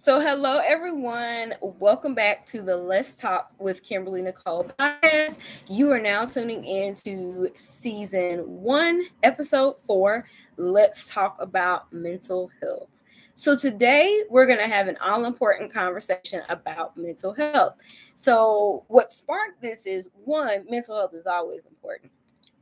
So, hello everyone. Welcome back to the Let's Talk with Kimberly Nicole podcast. You are now tuning in to season 1, episode 4. Let's talk about mental health. So, today we're going to have an all important conversation about mental health. So, what sparked this is one, mental health is always important.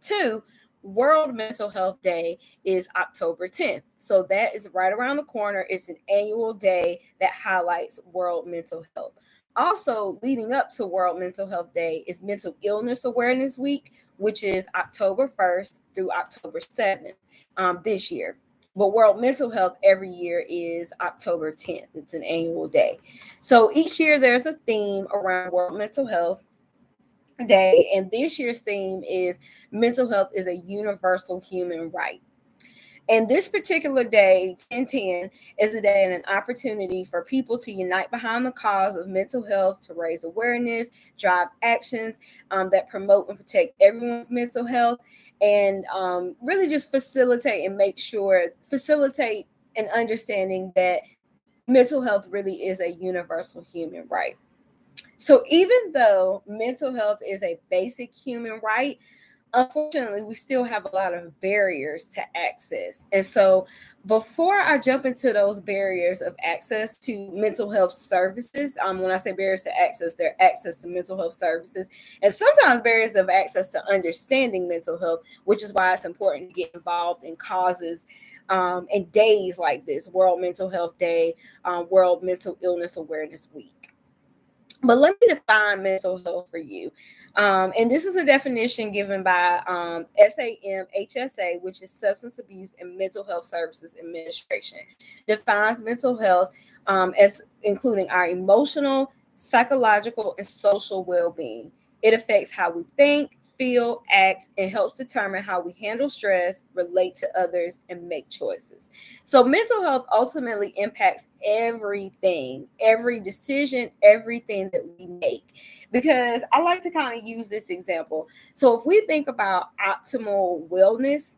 Two, World Mental Health Day is October 10th. So that is right around the corner. It's an annual day that highlights World Mental Health. Also, leading up to World Mental Health Day is Mental Illness Awareness Week, which is October 1st through October 7th this year. But World Mental Health every year is October 10th. It's an annual day. So each year there's a theme around World Mental Health Day, and this year's theme is mental health is a universal human right. And this particular day, 1010, is a day and an opportunity for people to unite behind the cause of mental health, to raise awareness, drive actions that promote and protect everyone's mental health, and really just facilitate an understanding that mental health really is a universal human right. So even though mental health is a basic human right, unfortunately, we still have a lot of barriers to access. And so before I jump into those barriers of access to mental health services, when I say barriers to access, they're access to mental health services, and sometimes barriers of access to understanding mental health, which is why it's important to get involved in causes and days like this, World Mental Health Day, World Mental Illness Awareness Week. But let me define mental health for you. And this is a definition given by SAMHSA, which is Substance Abuse and Mental Health Services Administration. Defines mental health as including our emotional, psychological, and social well being. It affects how we think, feel, act, and helps determine how we handle stress, relate to others, and make choices. So, mental health ultimately impacts everything, every decision, everything that we make. Because I like to kind of use this example. So, if we think about optimal wellness,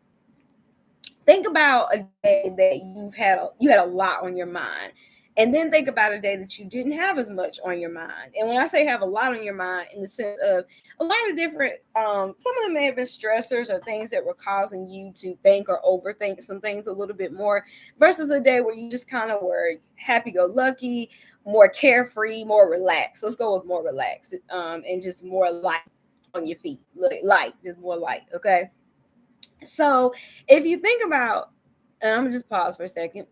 think about a day that you had a lot on your mind, and then think about a day that you didn't have as much on your mind. And when I say have a lot on your mind, in the sense of a lot of different some of them may have been stressors or things that were causing you to think or overthink some things a little bit more, versus a day where you just kind of were happy-go-lucky, more carefree, more relaxed. Let's go with more relaxed, and just more light on your feet, light, just more light. Okay. So if you think about, and I'm gonna just pause for a second,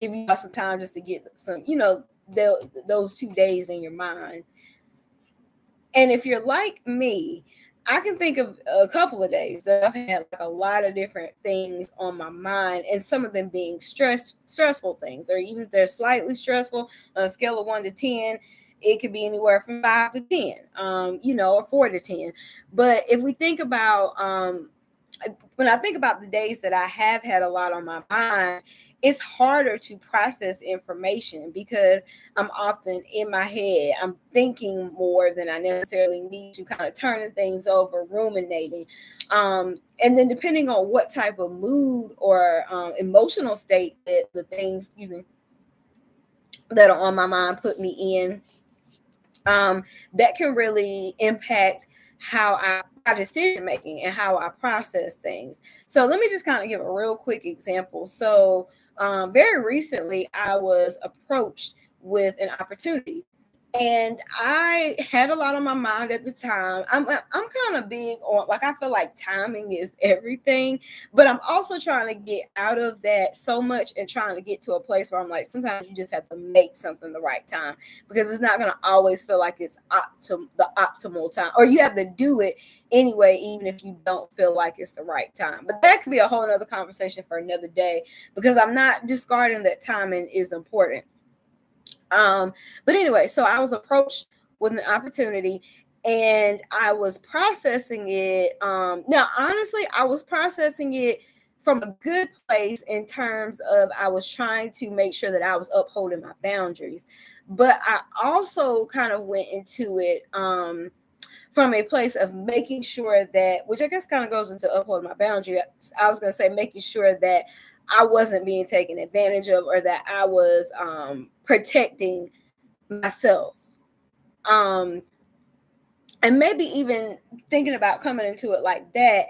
give you some time just to get some, those 2 days in your mind. And if you're like me, I can think of a couple of days that I've had like a lot of different things on my mind, and some of them being stressful things, or even if they're slightly stressful on a scale of 1 to 10, it could be anywhere from 5 to 10, or 4 to 10. But if we think about when I think about the days that I have had a lot on my mind, it's harder to process information because I'm often in my head. I'm thinking more than I necessarily need to, kind of turning things over, ruminating. And then depending on what type of mood or emotional state that the things, that are on my mind put me in, that can really impact how my decision making and how I process things. So let me just kind of give a real quick example. So very recently, I was approached with an opportunity, and I had a lot on my mind at the time. I'm kind of big on, like, I feel like timing is everything, but I'm also trying to get out of that so much and trying to get to a place where I'm like, sometimes you just have to make something the right time, because it's not going to always feel like it's the optimal time, or you have to do it anyway, even if you don't feel like it's the right time. But that could be a whole nother conversation for another day, because I'm not discarding that timing is important. But anyway, so I was approached with an opportunity, and I was processing it. Now, honestly, I was processing it from a good place in terms of I was trying to make sure that I was upholding my boundaries. But I also kind of went into it from a place of making sure that, which I guess kind of goes into upholding my boundary. I was going to say making sure that I wasn't being taken advantage of, or that I was protecting myself. And maybe even thinking about coming into it like that,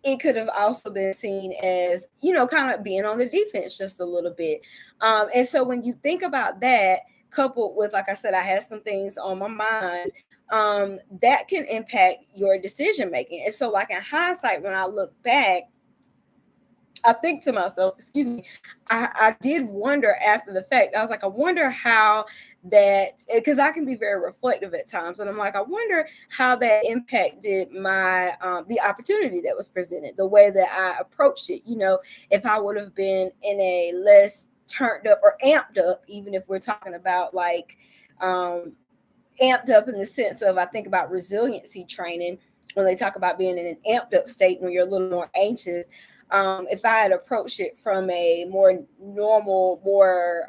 it could have also been seen as, kind of being on the defense just a little bit. And so when you think about that, coupled with, like I said, I had some things on my mind, that can impact your decision making. And so, like, in hindsight, when I look back, I think to myself, excuse me, I did wonder after the fact. I was like, I wonder how that, because I can be very reflective at times, and I'm like, I wonder how that impacted my the opportunity that was presented, the way that I approached it. If I would have been in a less turned up or amped up, even if we're talking about like amped up in the sense of, I think about resiliency training when they talk about being in an amped up state when you're a little more anxious. If I had approached it from a more normal, more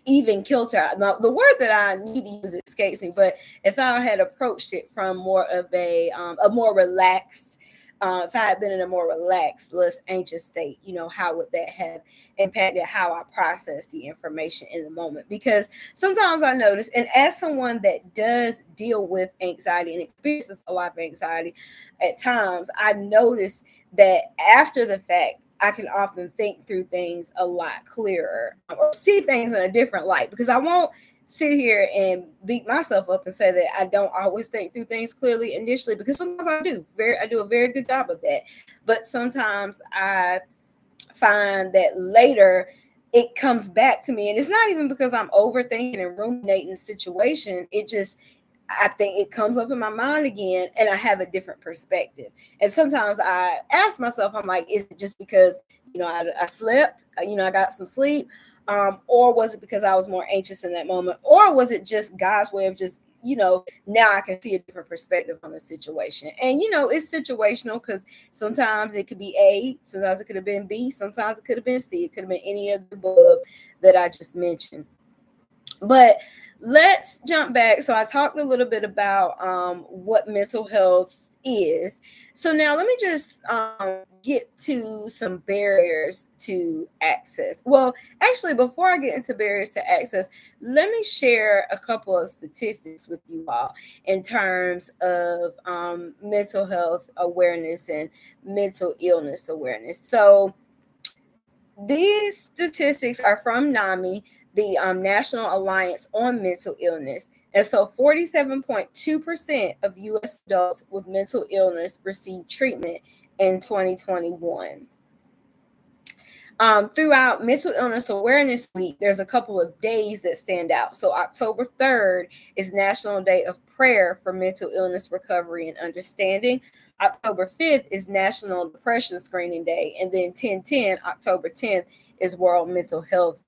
even kilter, now, the word that I need to use escapes me, but if I had approached it from more of a more relaxed, if I had been in a more relaxed, less anxious state, how would that have impacted how I process the information in the moment? Because sometimes I notice, and as someone that does deal with anxiety and experiences a lot of anxiety at times, I notice that after the fact, I can often think through things a lot clearer, or see things in a different light, because I won't sit here and beat myself up and say that I don't always think through things clearly initially, because sometimes I do. I do a very good job of that. But sometimes I find that later it comes back to me, and it's not even because I'm overthinking and ruminating the situation. I think it comes up in my mind again, and I have a different perspective. And sometimes I ask myself, I'm like, is it just because, I slept, I got some sleep, or was it because I was more anxious in that moment? Or was it just God's way of just, now I can see a different perspective on the situation? And, it's situational, because sometimes it could be A, sometimes it could have been B, sometimes it could have been C, it could have been any of the above that I just mentioned. But let's jump back. So I talked a little bit about what mental health is. So now let me just get to some barriers to access. Well, actually, before I get into barriers to access, let me share a couple of statistics with you all in terms of mental health awareness and mental illness awareness. So these statistics are from NAMI, the National Alliance on Mental Illness. And so 47.2% of U.S. adults with mental illness received treatment in 2021. Throughout Mental Illness Awareness Week, there's a couple of days that stand out. So October 3rd is National Day of Prayer for Mental Illness Recovery and Understanding. October 5th is National Depression Screening Day. And then October 10th, is World Mental Health.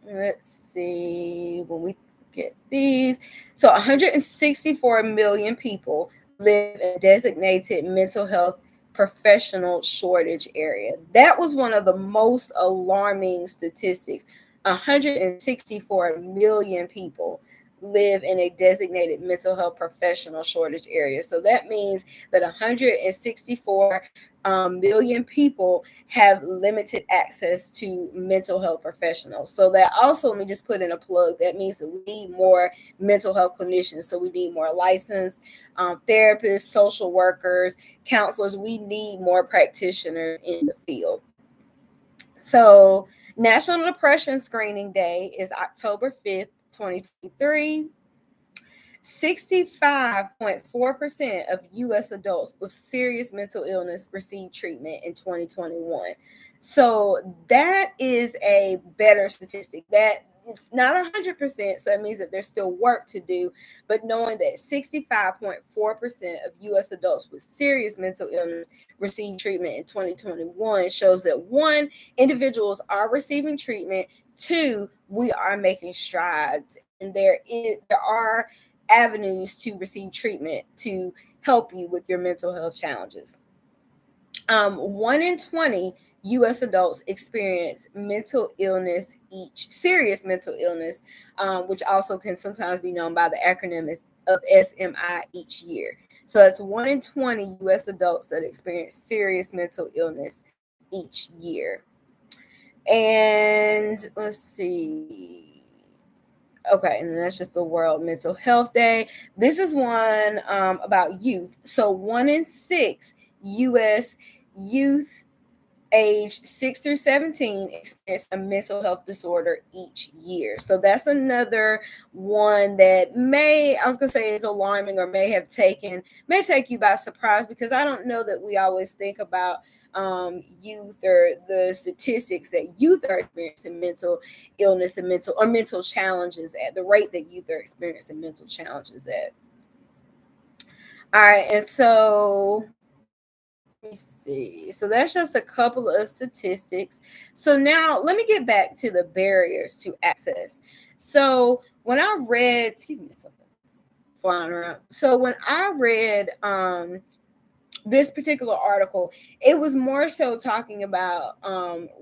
Let's see, when we get these. So 164 million people live in designated mental health professional shortage area. That was one of the most alarming statistics. 164 million people live in a designated mental health professional shortage area. So that means that 164 million people have limited access to mental health professionals. So that also, let me just put in a plug, that means that we need more mental health clinicians. So we need more licensed therapists, social workers, counselors. We need more practitioners in the field. So National Depression Screening Day is October 5th, 2023. 65.4% of U.S. adults with serious mental illness received treatment in 2021. So that is a better statistic. That it's not 100%, so that means that there's still work to do. But knowing that 65.4% of U.S. adults with serious mental illness received treatment in 2021 shows that, one, individuals are receiving treatment. Two, we are making strides, and there are avenues to receive treatment to help you with your mental health challenges. 1 in 20 U.S. adults experience mental illness serious mental illness, which also can sometimes be known by the acronym of SMI each year. So that's 1 in 20 U.S. adults that experience serious mental illness each year. And let's see. Okay, and that's just the World Mental Health Day. This is one about youth. So 1 in 6 U.S. youth age 6 through 17 experience a mental health disorder each year. So that's another one that I was gonna say is alarming, or may take you by surprise, because I don't know that we always think about youth, or the statistics that youth are experiencing mental illness and mental challenges at the rate that youth are experiencing mental challenges at. All right, and so let me see. So that's just a couple of statistics. So now let me get back to the barriers to access. So when I read, excuse me, something flying around. So when I read this particular article, it was more so talking about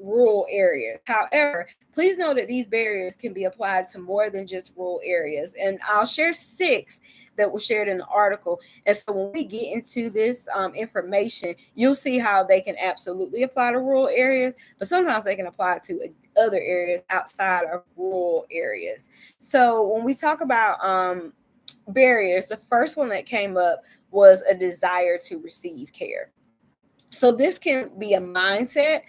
rural areas. However, please know that these barriers can be applied to more than just rural areas. And I'll share 6 that was shared in the article. And so when we get into this information, you'll see how they can absolutely apply to rural areas, but sometimes they can apply to other areas outside of rural areas. So when we talk about barriers, the first one that came up was a desire to receive care. So this can be a mindset,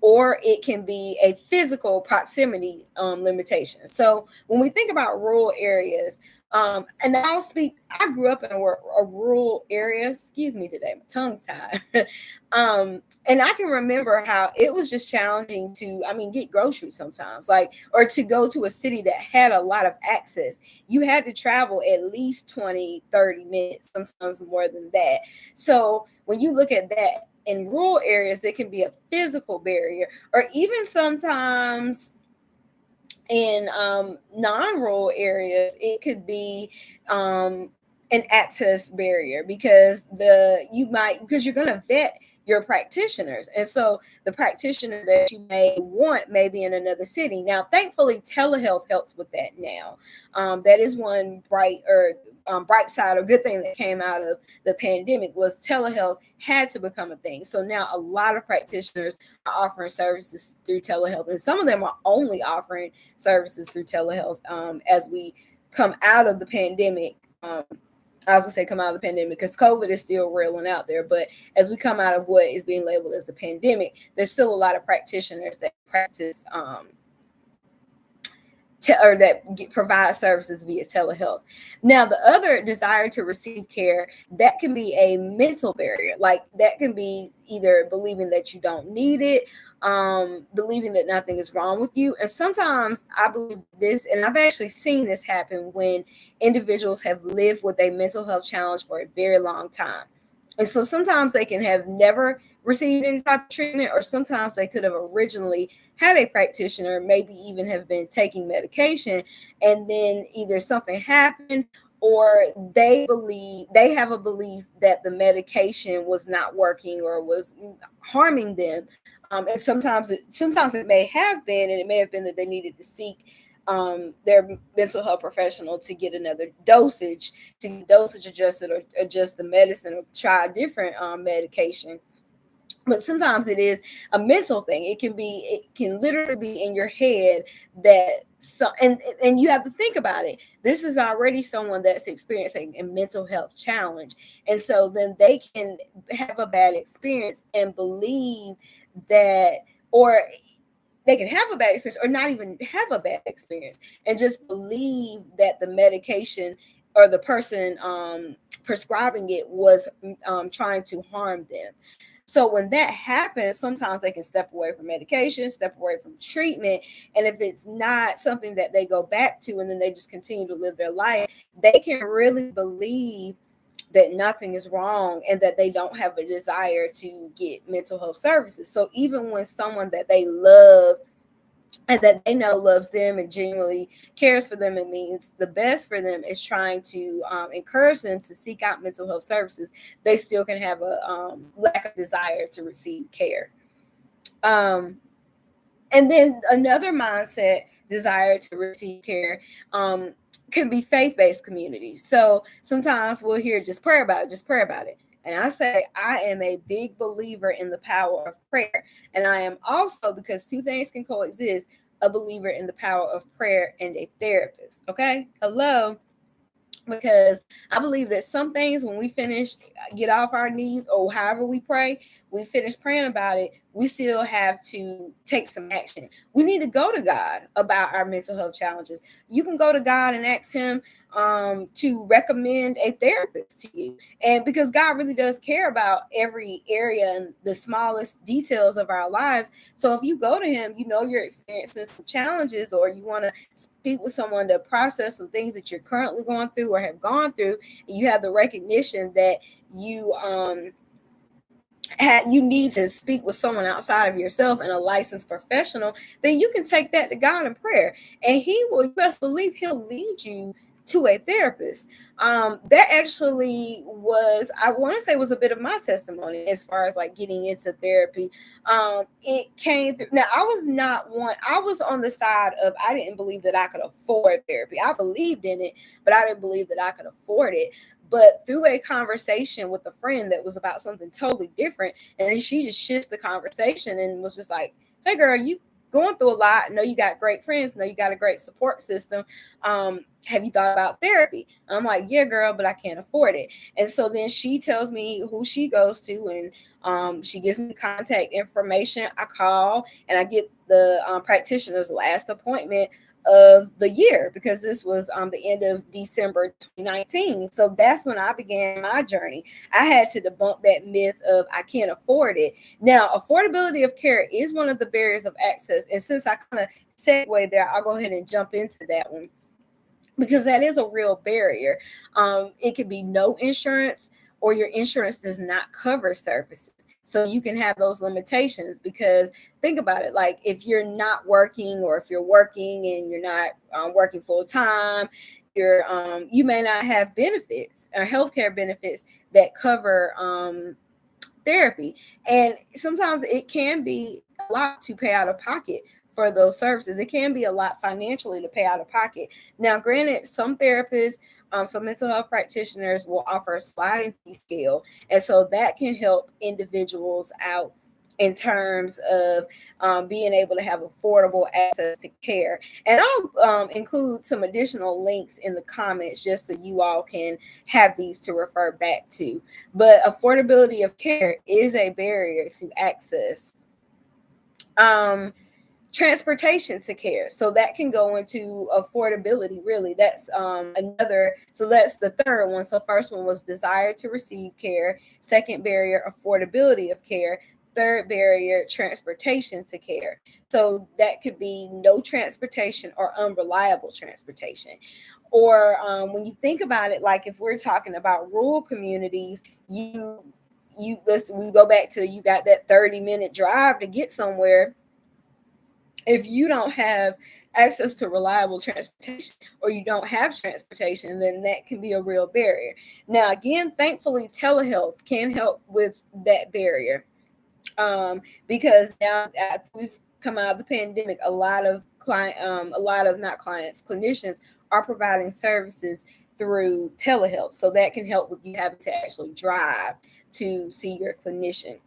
or it can be a physical proximity limitation. So when we think about rural areas, and I grew up in a rural area. Excuse me today, my tongue's tied. And I can remember how it was just challenging to, get groceries sometimes, or to go to a city that had a lot of access. You had to travel at least 20, 30 minutes, sometimes more than that. So when you look at that, in rural areas, there can be a physical barrier, or even sometimes in non-rural areas, it could be an access barrier, because you're going to vet your practitioners. And so the practitioner that you may want may be in another city. Now, thankfully, telehealth helps with that now. That is one bright side or good thing that came out of the pandemic, was telehealth had to become a thing. So now a lot of practitioners are offering services through telehealth, and some of them are only offering services through telehealth as we come out of the pandemic. I was gonna say come out of the pandemic, because COVID is still real and out there. But as we come out of what is being labeled as the pandemic, there's still a lot of practitioners that practice that provide services via telehealth. Now, the other desire to receive care, that can be a mental barrier. Like, that can be either believing that you don't need it, believing that nothing is wrong with you. And sometimes I believe this, and I've actually seen this happen when individuals have lived with a mental health challenge for a very long time. And so sometimes they can have never received any type of treatment, or sometimes they could have originally had a practitioner, maybe even have been taking medication, and then either something happened, or they have a belief that the medication was not working or was harming them. And sometimes it may have been, and it may have been that they needed to seek their mental health professional to get another dosage, adjusted, or adjust the medicine, or try a different medication. But sometimes it is a mental thing. It can literally be in your head that and you have to think about it. This is already someone that's experiencing a mental health challenge. And so then they can have a bad experience and believe that, or they can have a bad experience or not even have a bad experience, and just believe that the medication or the person prescribing it was trying to harm them. So when that happens, sometimes they can step away from medication, step away from treatment. And if it's not something that they go back to and then they just continue to live their life, they can really believe that nothing is wrong and that they don't have a desire to get mental health services. So even when someone that they love and that they know loves them and genuinely cares for them and means the best for them is trying to encourage them to seek out mental health services, they still can have a lack of desire to receive care. And then another mindset, desire to receive care, could be faith-based communities. So sometimes we'll hear, just pray about it, just pray about it. And I say I am a big believer in the power of prayer. And I am also, because two things can coexist, a believer in the power of prayer and a therapist. Okay. Hello. Because I believe that some things, when we finish, get off our knees, or however we pray, we finish praying about it, we still have to take some action. We need to go to God about our mental health challenges. You can go to God and ask him to recommend a therapist to you. And because God really does care about every area and the smallest details of our lives. So if you go to him, you know you're experiencing some challenges, or you want to speak with someone to process some things that you're currently going through or have gone through, and you have the recognition that you you need to speak with someone outside of yourself and a licensed professional, then you can take that to God in prayer, and he will, you best believe, he'll lead you to a therapist. That actually was, I want to say, was a bit of my testimony as far as like getting into therapy. It came through. Now, I was not one, I was on the side of, I didn't believe that I could afford therapy. I believed in it, but I didn't believe that I could afford it. But through a conversation with a friend that was about something totally different, and then she just shifts the conversation and was just like, hey girl, you going through a lot. Know you got great friends, know you got a great support system. Have you thought about therapy? I'm like, yeah, girl, but I can't afford it. And so then she tells me who she goes to, and she gives me contact information. I call and I get the practitioner's last appointment of the year, because this was the end of December 2019. So that's when I began my journey. I had to debunk that myth of I can't afford it. Now, affordability of care is one of the barriers of access. And since I kind of segue there, I'll go ahead and jump into that one, because that is a real barrier. It could be no insurance, or your insurance does not cover services. So you can have those limitations, because think about it, like if you're not working, or if you're working and you're not working full time, you may not have benefits or healthcare benefits that cover therapy. And sometimes it can be a lot to pay out of pocket for those services. It can be a lot financially to pay out of pocket. Now, granted, some therapists, some mental health practitioners will offer a sliding fee scale. And so that can help individuals out in terms of being able to have affordable access to care. And I'll include some additional links in the comments just so you all can have these to refer back to. But affordability of care is a barrier to access. Transportation to care, so that can go into affordability. Really, that's another. So that's the third one. So first one was desire to receive care. Second barrier, affordability of care. Third barrier, transportation to care. So that could be no transportation or unreliable transportation. Or when you think about it, like if we're talking about rural communities, we go back to, you got that 30-minute drive to get somewhere. If you don't have access to reliable transportation, or you don't have transportation, then that can be a real barrier. Now, again, thankfully, telehealth can help with that barrier, because now we've come out of the pandemic, a lot of not clients, clinicians are providing services through telehealth. So that can help with you having to actually drive to see your clinician.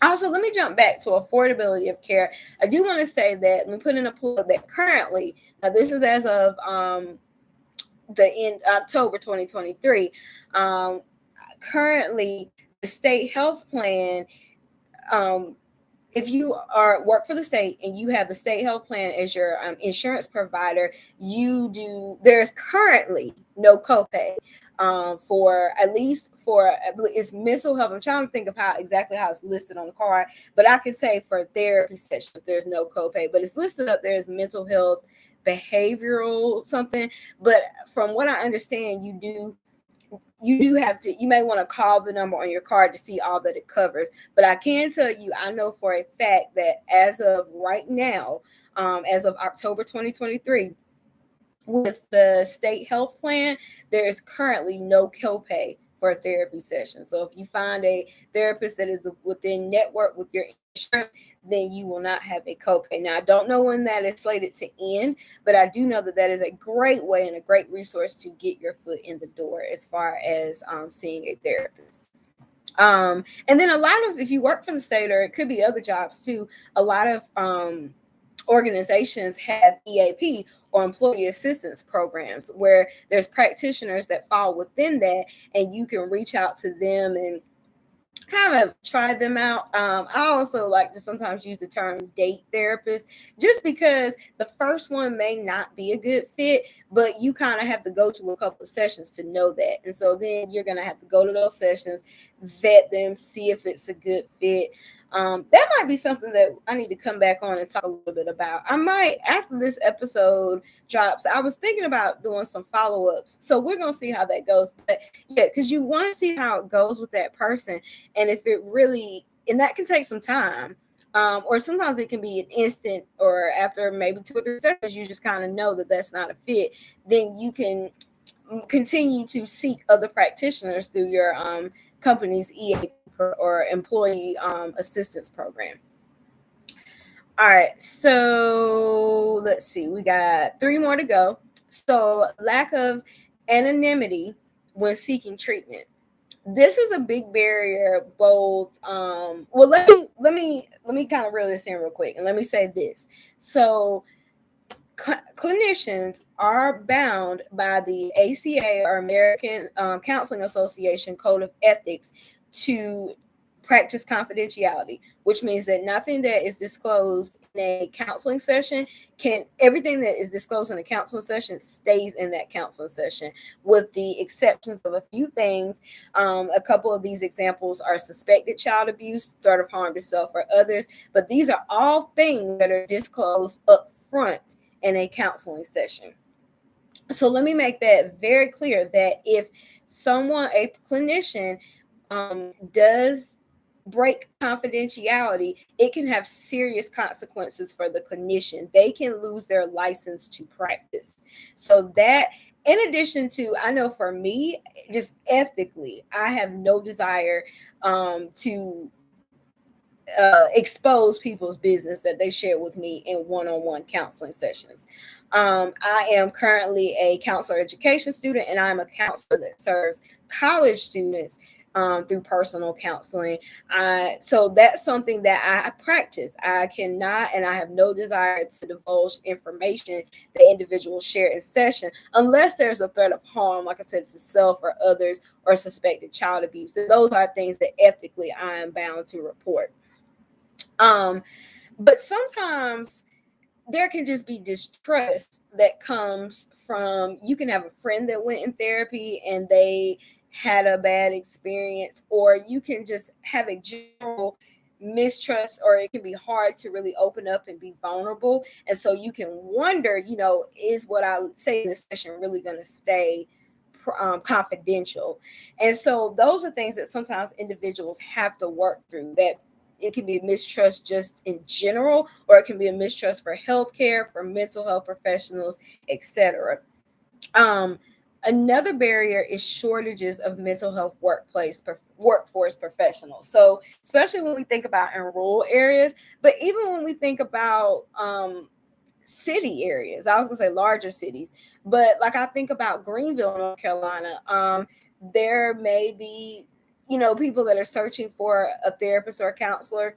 Also, let me jump back to affordability of care. I do want to say that, let me put in a plug that currently, now this is as of the end October 2023. Currently, the state health plan, if you work for the state and you have the state health plan as your insurance provider, there's currently no copay for, at least for, it's mental health. I'm trying to think of exactly how it's listed on the card, but I can say for therapy sessions, there's no copay, but it's listed up there as mental health, behavioral something. But from what I understand, you do have to, you may want to call the number on your card to see all that it covers. But I can tell you, I know for a fact that as of right now, as of October 2023, with the state health plan, there is currently no copay for a therapy session. So if you find a therapist that is within network with your insurance, then you will not have a copay. Now, I don't know when that is slated to end, but I do know that that is a great way and a great resource to get your foot in the door as far as seeing a therapist. And then a lot of, if you work for the state, or it could be other jobs too, a lot of organizations have EAP, or employee assistance programs, where there's practitioners that fall within that, and you can reach out to them and kind of try them out. I also like to sometimes use the term date therapist, just because the first one may not be a good fit, but you kind of have to go to a couple of sessions to know that. And so then you're going to have to go to those sessions, vet them, see if it's a good fit. That might be something that I need to come back on and talk a little bit about. I might, after this episode drops, I was thinking about doing some follow-ups. So we're going to see how that goes. But yeah, because you want to see how it goes with that person. And if it really, and that can take some time. Or sometimes it can be an instant, or after maybe 2 or 3 sessions, you just kind of know that that's not a fit. Then you can continue to seek other practitioners through your company's EAP or employee assistance program. All right, so let's see, we got 3 more to go. So lack of anonymity when seeking treatment. This is a big barrier, both well, let me kind of reel this in real quick, and let me say this. So clinicians are bound by the ACA, or American Counseling Association Code of Ethics, to practice confidentiality, which means that nothing that is disclosed in a counseling session everything that is disclosed in a counseling session stays in that counseling session, with the exceptions of a few things. A couple of these examples are suspected child abuse, threat of harm to self or others, but these are all things that are disclosed up front in a counseling session. So let me make that very clear, that if a clinician, does break confidentiality, it can have serious consequences for the clinician. They can lose their license to practice. So that, in addition to, I know for me, just ethically, I have no desire to expose people's business that they share with me in one-on-one counseling sessions. I am currently a counselor education student, and I'm a counselor that serves college students through personal counseling. So that's something that I practice. I cannot, and I have no desire to divulge information that individuals share in session, unless there's a threat of harm, like I said, to self or others, or suspected child abuse. And those are things that ethically I am bound to report. But sometimes there can just be distrust that comes from, you can have a friend that went in therapy and they had a bad experience, or you can just have a general mistrust, or it can be hard to really open up and be vulnerable. And so you can wonder, is what I say in this session really going to stay confidential? And so those are things that sometimes individuals have to work through. That it can be mistrust just in general, or it can be a mistrust for healthcare, for mental health professionals, etc. Another barrier is shortages of mental health workforce professionals. So especially when we think about in rural areas, but even when we think about city areas, I was gonna say larger cities, but like I think about Greenville, North Carolina, there may be, people that are searching for a therapist or a counselor.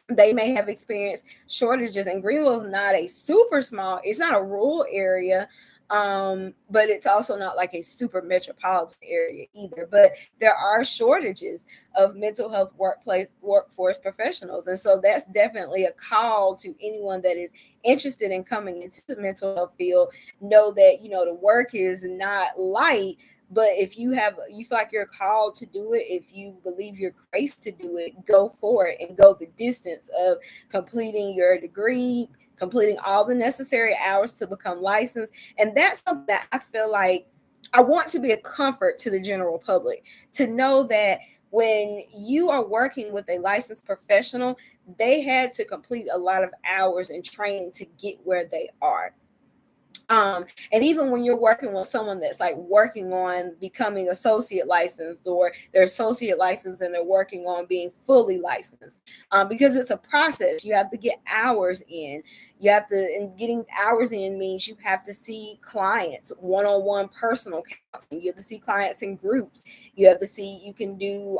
They may have experienced shortages, and Greenville is not a super small, it's not a rural area, but it's also not like a super metropolitan area either. But there are shortages of mental health workforce professionals. And so that's definitely a call to anyone that is interested in coming into the mental health field. Know that, the work is not light, but if you feel like you're called to do it, if you believe you're graced to do it, go for it and go the distance of completing your degree, completing all the necessary hours to become licensed. And that's something that I feel like I want to be a comfort to the general public, to know that when you are working with a licensed professional, they had to complete a lot of hours and training to get where they are. And even when you're working with someone that's like working on becoming associate licensed, or they're associate licensed and they're working on being fully licensed, because it's a process. You have to get hours in. You have to, and getting hours in means you have to see clients one-on-one, personal counseling. You have to see clients in groups. You have to see, you can do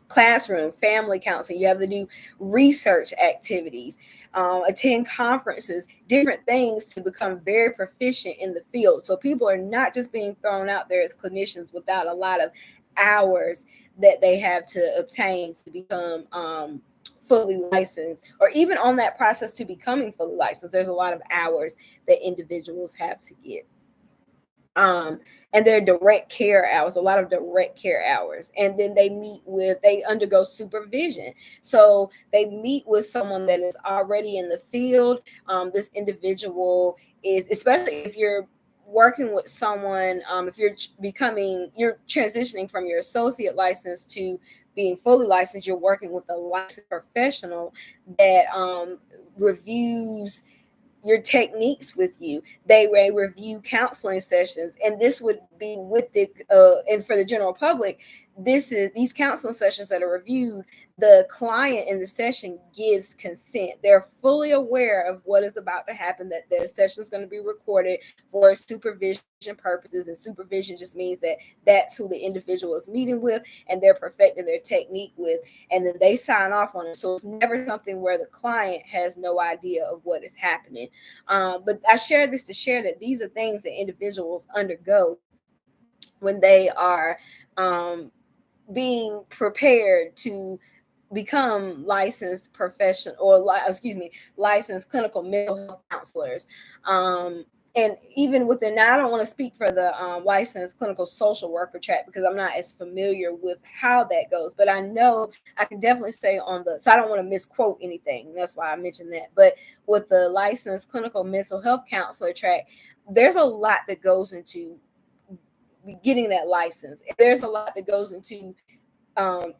classroom, family counseling. You have to do research activities, attend conferences, different things to become very proficient in the field. So people are not just being thrown out there as clinicians without a lot of hours that they have to obtain to become fully licensed, or even on that process to becoming fully licensed. There's a lot of hours that individuals have to get. And they're direct care hours, a lot of direct care hours. And then they undergo supervision. So they meet with someone that is already in the field. This individual is, especially if you're working with someone, if you're transitioning from your associate license to being fully licensed, you're working with a licensed professional that reviews your techniques with you. They may review counseling sessions, and this would be with the and for the general public, these counseling sessions that are reviewed, the client in the session gives consent. They're fully aware of what is about to happen, that the session is going to be recorded for supervision purposes. And supervision just means that that's who the individual is meeting with and they're perfecting their technique with, and then they sign off on it. So it's never something where the client has no idea of what is happening. But I share this to share that these are things that individuals undergo when they are being prepared to become licensed professional, or licensed clinical mental health counselors. And even within that, I don't want to speak for the licensed clinical social worker track because I'm not as familiar with how that goes, but I know I can definitely say so I don't want to misquote anything. That's why I mentioned that. But with the licensed clinical mental health counselor track, there's a lot that goes into getting that license. There's a lot that goes into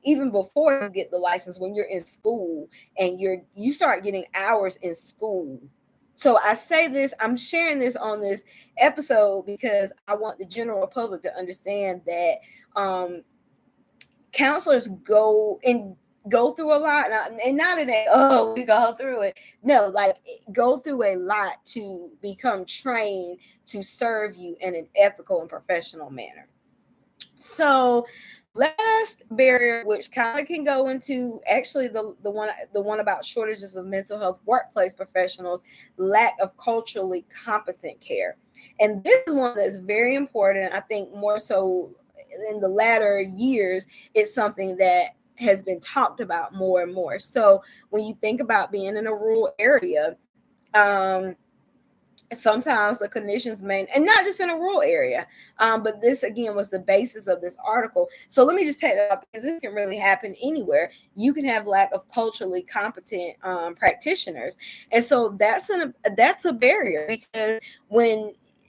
even before you get the license, when you're in school and you start getting hours in school. So I say this, I'm sharing this on this episode because I want the general public to understand that counselors go through a lot, and not in a, we go through it. No, like go through a lot to become trained to serve you in an ethical and professional manner. So last barrier, which kind of can go into actually the one about shortages of mental health workplace professionals, lack of culturally competent care. And this is one that's very important. I think more so in the latter years, it's something that has been talked about more and more. So when you think about being in a rural area, sometimes the clinicians and not just in a rural area, but this again was the basis of this article. So let me just take that up because this can really happen anywhere. You can have lack of culturally competent practitioners, and so that's a barrier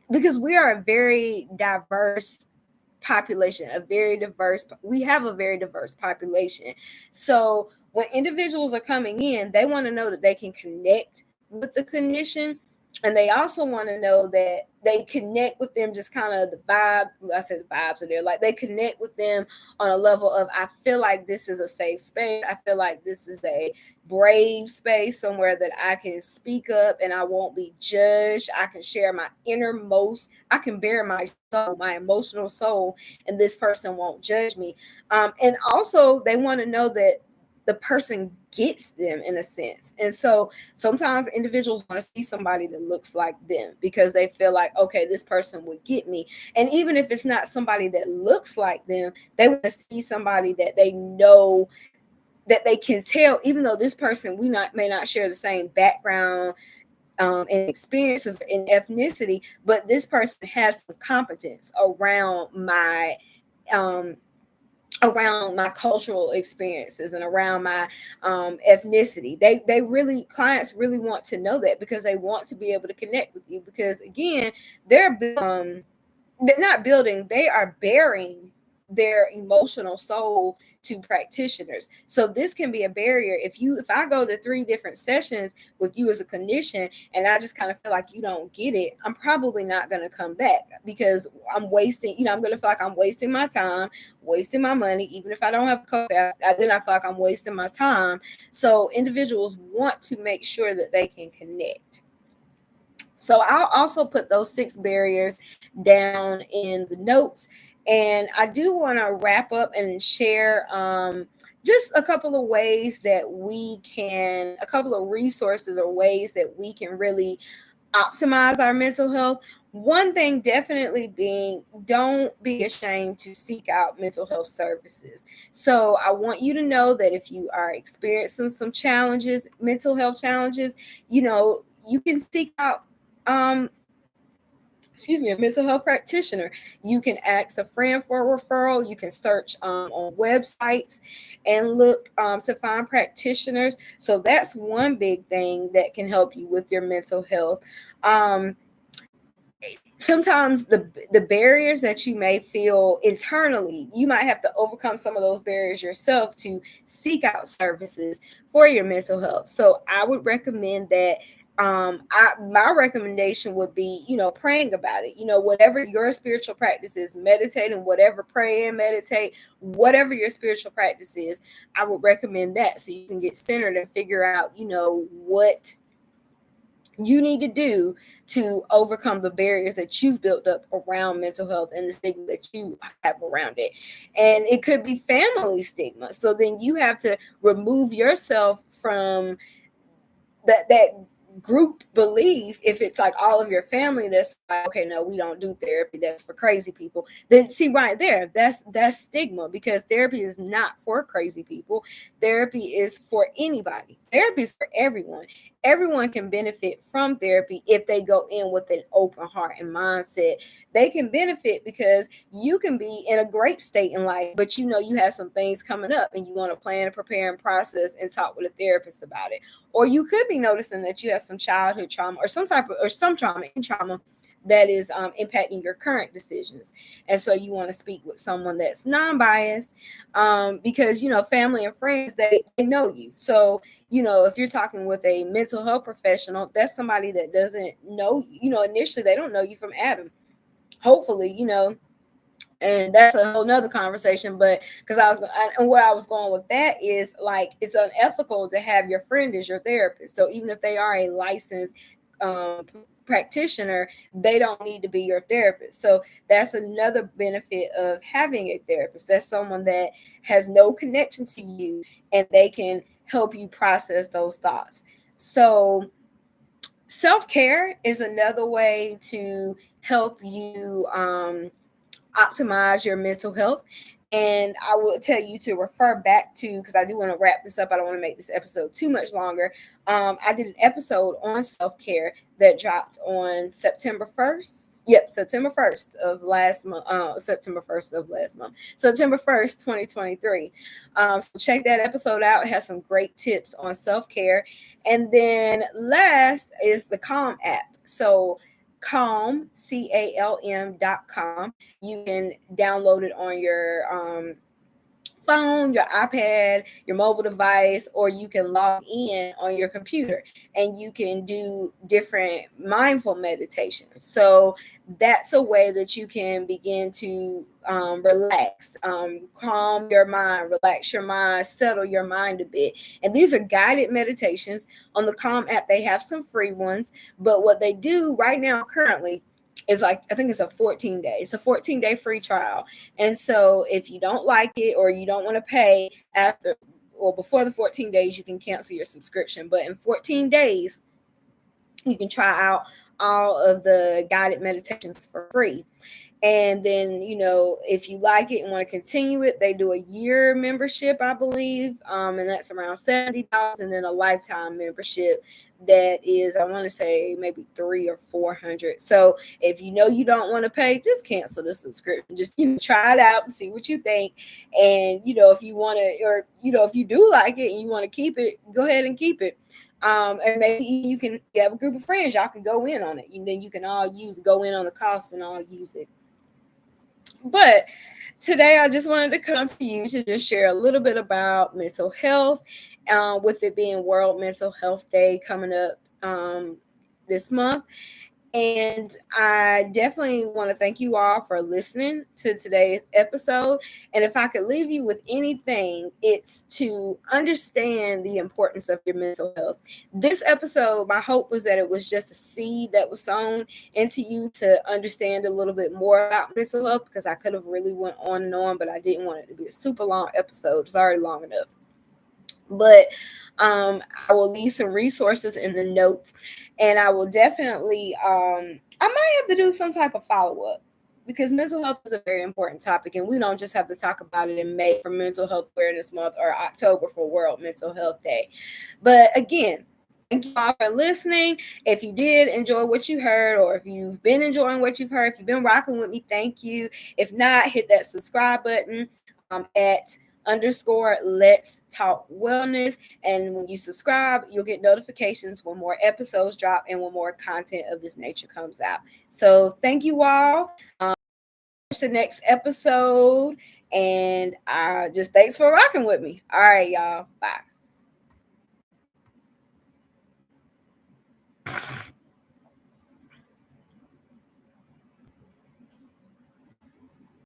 because we are a very diverse population, we have a very diverse population. So when individuals are coming in, they want to know that they can connect with the clinician, and they also want to know that they connect with them, just kind of the vibe. I said the vibes are there. Like they connect with them on a level of, I feel like this is a safe space. I feel like this is a brave space, somewhere that I can speak up and I won't be judged. I can share my innermost. I can bare my soul, my emotional soul, and this person won't judge me. And also they want to know that the person gets them in a sense. And so sometimes individuals want to see somebody that looks like them because they feel like, okay, this person would get me. And even if it's not somebody that looks like them, they want to see somebody that they know, that they can tell, even though this person may not share the same background and experiences in ethnicity, but this person has some competence around my cultural experiences and around my ethnicity. Clients really want to know that because they want to be able to connect with you, because again, they're not building, they are bearing their emotional soul to practitioners. So this can be a barrier. If I go to 3 different sessions with you as a clinician and I just kind of feel like you don't get it, I'm probably not going to come back because I'm wasting, I'm going to feel like I'm wasting my time, wasting my money. Even if I don't have a co-fast, then I feel like I'm wasting my time. So individuals want to make sure that they can connect. So I'll also put those 6 barriers down in the notes. And I do want to wrap up and share just a couple of ways that a couple of resources or ways that we can really optimize our mental health. One thing definitely being, don't be ashamed to seek out mental health services. So I want you to know that if you are experiencing some challenges, mental health challenges, you can seek out a mental health practitioner. You can ask a friend for a referral. You can search on websites and look to find practitioners. So that's one big thing that can help you with your mental health. Sometimes the barriers that you may feel internally, you might have to overcome some of those barriers yourself to seek out services for your mental health. So I would recommend that my recommendation would be, praying about it. Whatever your spiritual practice is, meditating, whatever, pray and meditate, whatever your spiritual practice is, I would recommend that so you can get centered and figure out, what you need to do to overcome the barriers that you've built up around mental health and the stigma that you have around it. And it could be family stigma. So then you have to remove yourself from that group belief. If it's like all of your family that's like, okay, no, we don't do therapy, that's for crazy people, then see right there, that's stigma, because therapy is not for crazy people. Therapy is for anybody. Therapy is for everyone. Everyone can benefit from therapy if they go in with an open heart and mindset. They can benefit because you can be in a great state in life, but you have some things coming up and you want to plan and prepare and process and talk with a therapist about it. Or you could be noticing that you have some childhood trauma or some trauma that is impacting your current decisions. And so you want to speak with someone that's non-biased, because, family and friends, they know you. So, if you're talking with a mental health professional, that's somebody that doesn't know, initially they don't know you from Adam. Hopefully, and that's a whole nother conversation. But where I was going with that is, like, it's unethical to have your friend as your therapist. So even if they are a licensed practitioner, they don't need to be your therapist. So that's another benefit of having a therapist. That's someone that has no connection to you and they can help you process those thoughts. So self-care is another way to help you optimize your mental health. And I will tell you to refer back to, because I do want to wrap this up. I don't want to make this episode too much longer. I did an episode on self-care that dropped on September 1st. Yep, September 1st of last month. September 1st, 2023. So check that episode out. It has some great tips on self-care. And then last is the Calm app. So Calm, CALM.com. You can download it on your phone, your iPad, your mobile device, or you can log in on your computer and you can do different mindful meditations. So that's a way that you can begin to relax, calm your mind, relax your mind, settle your mind a bit. And these are guided meditations. On the Calm app, they have some free ones, but what they do right now currently is, like, I think it's a 14 day. It's a 14-day free trial. And so if you don't like it or you don't want to pay after or before the 14 days, you can cancel your subscription. But in 14 days, you can try out all of the guided meditations for free. And then, if you like it and want to continue it, they do a year membership, I believe. And that's around $70. And then a lifetime membership that is, I want to say, maybe $300 or $400. So if you don't want to pay, just cancel the subscription. Just, try it out and see what you think. And, if you want to, or, if you do like it and you want to keep it, go ahead and keep it. And maybe you have a group of friends, y'all can go in on it. And then you can all go in on the cost and all use it. But today I just wanted to come to you to just share a little bit about mental health, with it being World Mental Health Day coming up this month. And I definitely want to thank you all for listening to today's episode. And if I could leave you with anything, it's to understand the importance of your mental health. This episode, my hope was that it was just a seed that was sown into you to understand a little bit more about mental health, because I could have really went on and on, but I didn't want it to be a super long episode. It's already long enough. But I will leave some resources in the notes, and I will definitely I might have to do some type of follow-up, because mental health is a very important topic, and we don't just have to talk about it in May for Mental Health Awareness Month or October for World Mental Health Day. But again, thank you all for listening. If you did enjoy what you heard, or if you've been enjoying what you've heard, if you've been rocking with me, thank you. If not, hit that subscribe button at _let's talk wellness, and when you subscribe, you'll get notifications when more episodes drop and when more content of this nature comes out. So thank you all. The next episode, and just thanks for rocking with me. All right, y'all, bye.